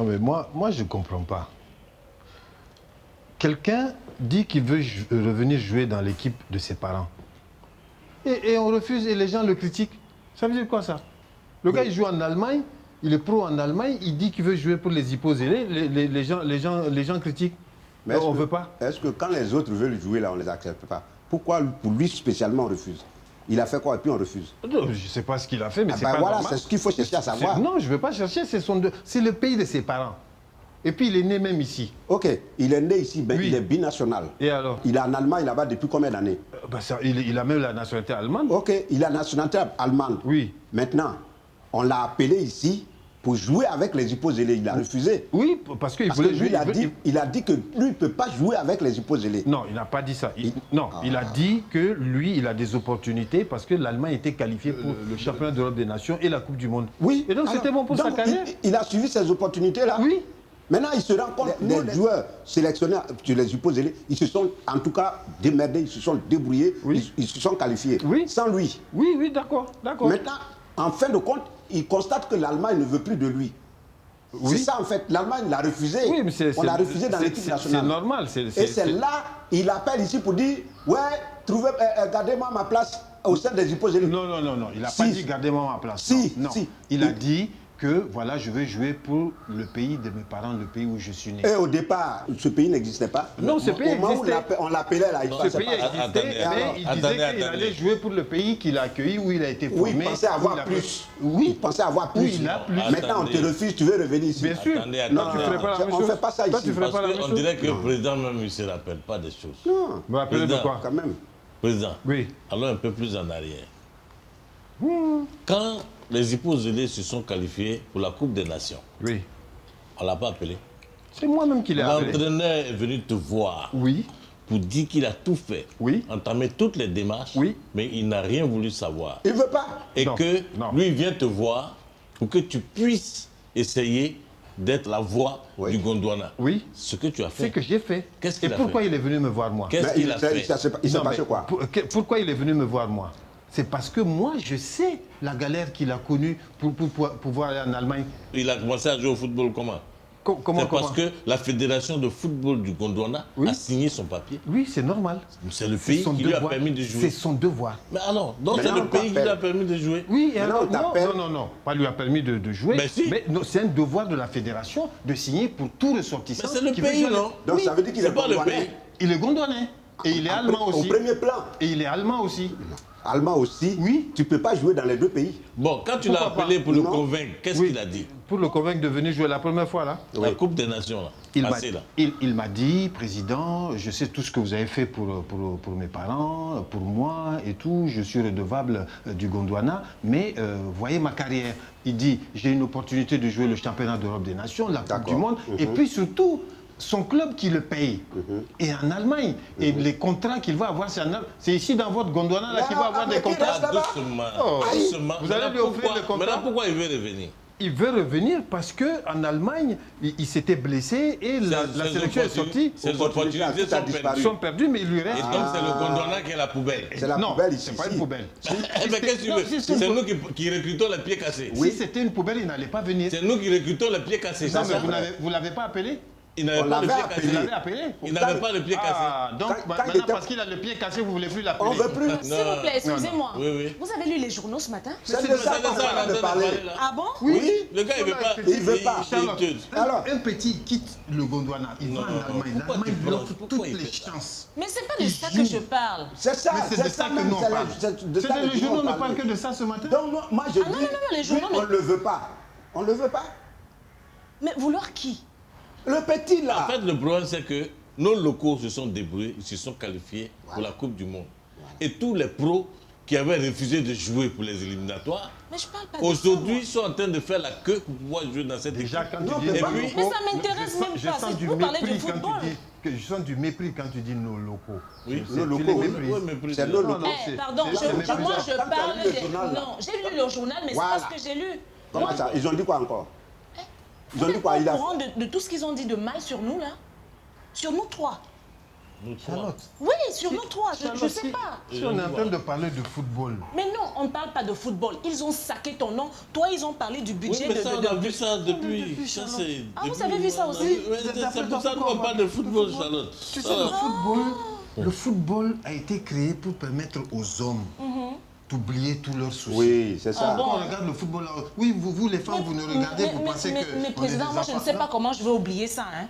Non, mais moi je ne comprends pas. Quelqu'un dit qu'il veut revenir jouer dans l'équipe de ses parents. Et on refuse et les gens le critiquent. Ça veut dire quoi ça? Le gars, il joue en Allemagne, il est pro en Allemagne, il dit qu'il veut jouer pour les hyposés. Les gens critiquent. Mais on ne veut pas. Est-ce que quand les autres veulent jouer là, on ne les accepte pas? Pourquoi pour lui spécialement on refuse? Il a fait quoi et puis on refuse? Non, je ne sais pas ce qu'il a fait, mais c'est pas voilà, normal. c'est ce qu'il faut chercher à savoir. Non, je ne veux pas chercher, c'est le pays de ses parents. Et puis il est né même ici. Ok, il est né ici, mais il est binational. Et alors? Il est en Allemagne là-bas depuis combien d'années? Il a même la nationalité allemande. Ok, il a la nationalité allemande. Oui. Maintenant, on l'a appelé ici pour jouer avec les hyposés. Il a refusé. Oui, parce qu'il voulait jouer. Il a dit que lui ne peut pas jouer avec les hyposés. Non, il n'a pas dit ça. Il a dit que lui, il a des opportunités parce que l'Allemagne était qualifiée pour le championnat d'Europe des Nations et la Coupe du Monde. Oui. Et donc c'était bon pour sa carrière. Il a suivi ces opportunités-là. Oui. Maintenant, il se rend compte que les joueurs sélectionnés sur les hyposés, ils se sont en tout cas démerdés, ils se sont débrouillés, ils se sont qualifiés. Oui. Sans lui. Oui, d'accord. Maintenant, en fin de compte, il constate que l'Allemagne ne veut plus de lui. Oui. C'est ça en fait, l'Allemagne l'a refusé. Oui, mais on l'a refusé dans l'équipe nationale. C'est normal. Et c'est là, il appelle ici pour dire, ouais, gardez-moi ma place au sein des hyposés. Non, il n'a pas dit gardez-moi ma place. Non. Il a dit que voilà, je veux jouer pour le pays de mes parents, le pays où je suis né. Et au départ, ce pays n'existait pas. Non, ce pays existait. Au moment où on l'appelait là, il ce pays existait, mais il disait qu'il allait jouer pour le pays qu'il a accueilli, où il a été formé. Oui, il pensait avoir plus. Oui, il pensait avoir plus. Oui, il a plus. Maintenant, on te refuse, tu veux revenir ici. Bien sûr. Non, tu ferais pas la même chose. On ne fait pas ça ici. On dirait que le président même, il ne se rappelle pas des choses. Non. Vous rappelez de quoi? Quand même. Président, oui. Allons un peu plus en arrière. Quand les hyposés se sont qualifiés pour la Coupe des Nations, oui. On ne l'a pas appelé. C'est moi-même qui l'ai appelé. L'entraîneur est venu te voir pour dire qu'il a tout fait, entamé toutes les démarches, mais il n'a rien voulu savoir. Il ne veut pas. Et lui, il vient te voir pour que tu puisses essayer d'être la voix du Gondwana. Oui. Ce que tu as fait. C'est que j'ai fait. Qu'est-ce qu'il a fait? Et pourquoi il est venu me voir moi? Qu'est-ce qu'il a fait? Il s'est passé quoi? Pourquoi il est venu me voir moi? C'est parce que moi, je sais la galère qu'il a connue pour pouvoir aller en Allemagne. Il a commencé à jouer au football comment? C'est parce que la fédération de football du Gondwana a signé son papier. Oui, c'est normal. C'est le pays qui lui a permis de jouer. C'est son devoir. Mais alors, donc c'est le pays qui lui a permis de jouer. Oui, et alors, non, pas lui a permis de jouer. Mais si. Mais c'est un devoir de la fédération de signer pour tout ressortissant. Mais c'est le pays, non? Donc ça veut dire qu'il est pas le pays. Il est gondwanais. Et il est allemand aussi. Au premier plan. Et il est allemand aussi. Allemand aussi. Oui. Tu ne peux pas jouer dans les deux pays. Bon, quand tu l'as appelé pour le convaincre, qu'est-ce qu'il a dit? Pour le convaincre de venir jouer la première fois, là. La Coupe des Nations, là. Il m'a dit, président, je sais tout ce que vous avez fait pour mes parents, pour moi et tout. Je suis redevable du Gondwana. Mais voyez ma carrière. Il dit, j'ai une opportunité de jouer le championnat d'Europe des Nations, la Coupe du Monde. Et puis surtout, son club qui le paye. Et en Allemagne. Et les contrats qu'il va avoir, c'est ici dans votre Gondwana là qu'il va avoir des contrats. Doucement. Vous allez lui offrir des contrats. Maintenant, pourquoi il veut revenir? Il veut revenir parce qu'en Allemagne, il s'était blessé et la sélection est sortie. Ses opportunités sont perdues, mais il lui reste. Et donc c'est le Gondwana qui est la poubelle. C'est la poubelle ici. C'est pas une poubelle. Mais qu'est-ce que tu veux? C'est nous qui recrutons les pieds cassés. Si c'était une poubelle, il n'allait pas venir. C'est nous qui recrutons les pieds cassés. Non, mais vous ne l'avez pas appelé? Il n'avait pas le pied cassé. Vous l'avez appelé? Il n'avait pas le pied cassé. Donc maintenant, parce qu'il a le pied cassé, vous ne voulez plus l'appeler? On ne veut plus. S'il vous plaît, excusez-moi. Oui. Vous avez lu les journaux ce matin? C'est de ça qu'on est en train de parler. Ah bon? Oui. Le gars, il ne veut pas. Il ne veut pas. Alors, un petit quitte le Gondwana, il va en Allemagne. L'Allemagne lui offre toutes les chances. Mais c'est pas de ça que je parle. C'est ça. Mais c'est de ça que nous on parle. Les journaux ne parlent que de ça ce matin. Donc moi je dis, non, les journaux, on ne le veut pas. On ne le veut pas. Mais vouloir qui? Le petit là. En fait, le problème, c'est que nos locaux se sont débrouillés, ils se sont qualifiés pour la Coupe du Monde. Et tous les pros qui avaient refusé de jouer pour les éliminatoires, aujourd'hui, ils sont en train de faire la queue pour pouvoir jouer dans cette équipe. Déjà, quand tu dis mais ça m'intéresse même pas. C'est pour parler du football. Je sens du mépris quand tu dis nos locaux. Oui, nos locaux. C'est nos locaux. Pardon, moi je parle. Non, j'ai lu le journal, mais c'est pas ce que j'ai lu. Comment ça? Ils ont dit quoi encore? Ils ont dit quoi? Au courant de tout ce qu'ils ont dit de mal sur nous, là? Sur nous trois. Nous trois. Charlotte. Oui, sûrement toi, je ne sais si- pas. Si on est en train de parler de football, Mais non, on ne parle pas de football. Ils ont saqué ton nom. Toi, ils ont parlé du Oui, budget mais ça, on a vu ça depuis. depuis, Ça, Charlotte. c'est Ah, vous depuis- avez vu ça on a aussi? vu- ouais, C'est pour ça qu'on parle de football, Charlotte. tu sais, Voilà. le football a été créé pour permettre aux hommes d'oublier tous leurs soucis. Oui, c'est ça. Ah bon? Quand on regarde le football, oui, vous les femmes, vous nous regardez, vous pensez que... Mais président, moi, je ne sais pas comment je vais oublier ça. Hein.